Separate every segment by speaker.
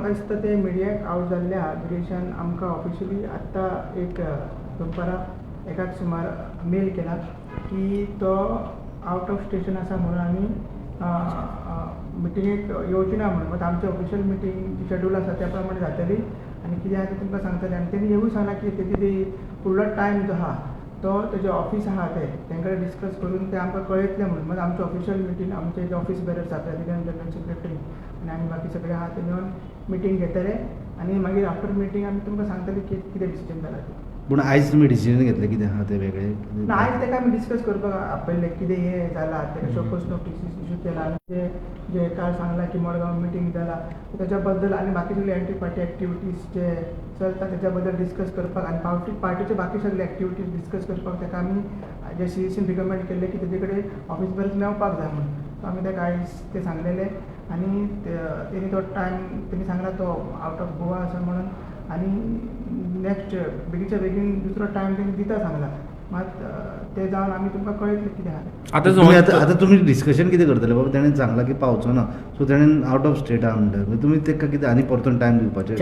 Speaker 1: म्हाका दिसता ते मिडियाक आउट जाल्ल्या मिडिएशन आमकां ऑफिशियली आत्तां एक दनपारां एकाक सुमार मेल केला की तो आउट ऑफ स्टेशन आसा म्हणून आमी मिटिंगेक येवची ना म्हणून. बट आमची ऑफिशियल मिटींग शेड्यूल आसा त्या प्रमाणे जातली आनी कितें आसा तें तुमकां सांगतलें. आनी तेणी हेवूय सांगलां की तेजी फुडलो टायम जो आहा तो तेजें ऑफिस आहा तेंकडे डिस्कस करून तें आमकां कळयतलें म्हणून. मागीर आमची ऑफिशियल मिटींग आमचे जे ऑफिस बेरर्स आसा प्रेसिडेंट जनरल सेक्रेटरी आनी आमी बाकी सगळे आहा ते मेळून मिटींग घेतले आनी मागीर आफ्टर मिटींग आमी तुमकां सांगतले की कितें डिसिजन जालां तें.
Speaker 2: पूण आयज तुमी डिसिजन घेतलें कितें आहा तें वेगळें?
Speaker 1: आयज तेका आमी डिस्कस करपाक आपयल्ले कितें हें जालां तेका शोकस नोटीस इशू केला आनी जे काल सांगलां की मडगांव मिटींग जाला तेच्या बद्दल आनी बाकी सगळे एंटी पार्टी एक्टिविटीज जे चलता तेच्या बद्दल डिस्कस करपाक आनी पार्टीचे बाकी सगळे एक्टिविटीज डिस्कस करपाक तेका आमी जे सीईसीन रिकमेंड केल्ले की तेजे कडेन ऑफिस बरें मेळपाक जाय म्हणून. सो आमी तेका आयज ते सांगलेले आनी तेणी तो टायम तेणी सांगला तो आउट ऑफ गोवा आसा म्हणून आनी नेक्स्ट बेगीच्या बेगीन दुसरो टायम तेणी दिता सांगला. मात ते जावन आमी तुमकां कळयतले कितें आहा.
Speaker 2: आतां तुमी डिस्कशन कितें करतले बाबा? तेणें सांगलां की पावचो ना सो तेणें आउट ऑफ स्टेट आहा म्हणटा तुमी तेका कितें आनी परतून टायम दिवपाचें?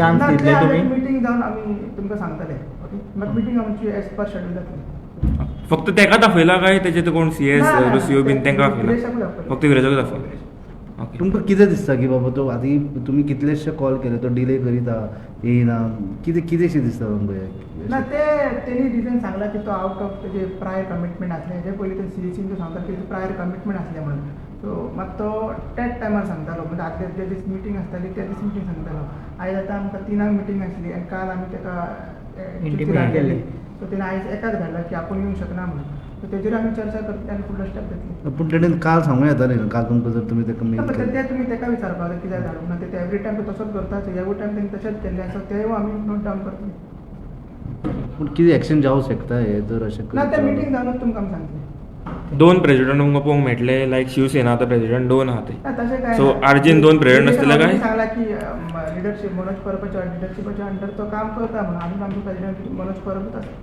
Speaker 1: मिटींग जावन आमी तुमकां सांगतले. ओके मात मिटींग आमची एज पर शेड्यूल जातली.
Speaker 3: फक्त तेका दाखयला काय तेचे कोण सीएस सीओ बीन तांकां दाखयला? फक्त विरेशाक दाखयला. ओके.
Speaker 2: तुमकां कितें दिसता की बाबा तो आदी तुमी कितलेशे कॉल केले तो डिले करीता येयना कितेंशें दिसता तुमकां?
Speaker 1: ना तेणी रिजन सांगला की तो आउट ऑफ तेजे प्रायर कमिटमेंट आसले हेजे पयलीं ते सीईसीन तो सांगता की प्रायर कमिटमेंट आसले म्हणून. सो मात तो त्याच टायमार सांगतालो म्हणजे आदले जे दीस मिटींग आसताली त्या दीस मिटींग सांगतालो. आयज आतां आमकां 3 मिटींग आसली आनी काल आमी तेका इंटिमेट केली. सो तेणें आयज एकाच घडला की आपूण येवंक शकना म्हणून. सो तेजेर आमी चर्चा करतले आनी फुडलो स्टेप घेतली.
Speaker 2: पूण तेणें काल सांगूं येतालें न्हू काल तुमकां जर तुमी तेका मेल
Speaker 1: ते तुमी तेका विचारपाक जाय कित्याक धाडूंक ना ते एवरी टायम तो तसोच करता. सो एवरी टायम तेणी तशेंच केल्लें आसा तेवूय आमी नोट डावन करतले.
Speaker 2: पूण कितें एक्शन जावंक शकता हे जर अशें
Speaker 1: ना ते मिटींग जावनूच तुमकां आमी सांगतले.
Speaker 3: 2 प्रेसिडेंट तुमकां पळोवंक मेळटले लायक शिवसेना आतां प्रेसिडेंट 2 आहा ते.
Speaker 1: तशें काय
Speaker 3: सो आर्जीन 2 प्रेसिडेंट आसतले काय?
Speaker 1: सांगला की लिडरशीप मनोज परबच्या लिडरशिपाच्या अंडर तो काम करता म्हणून आमी आमचो प्रेसिडेंट मनोज परबूच आसा.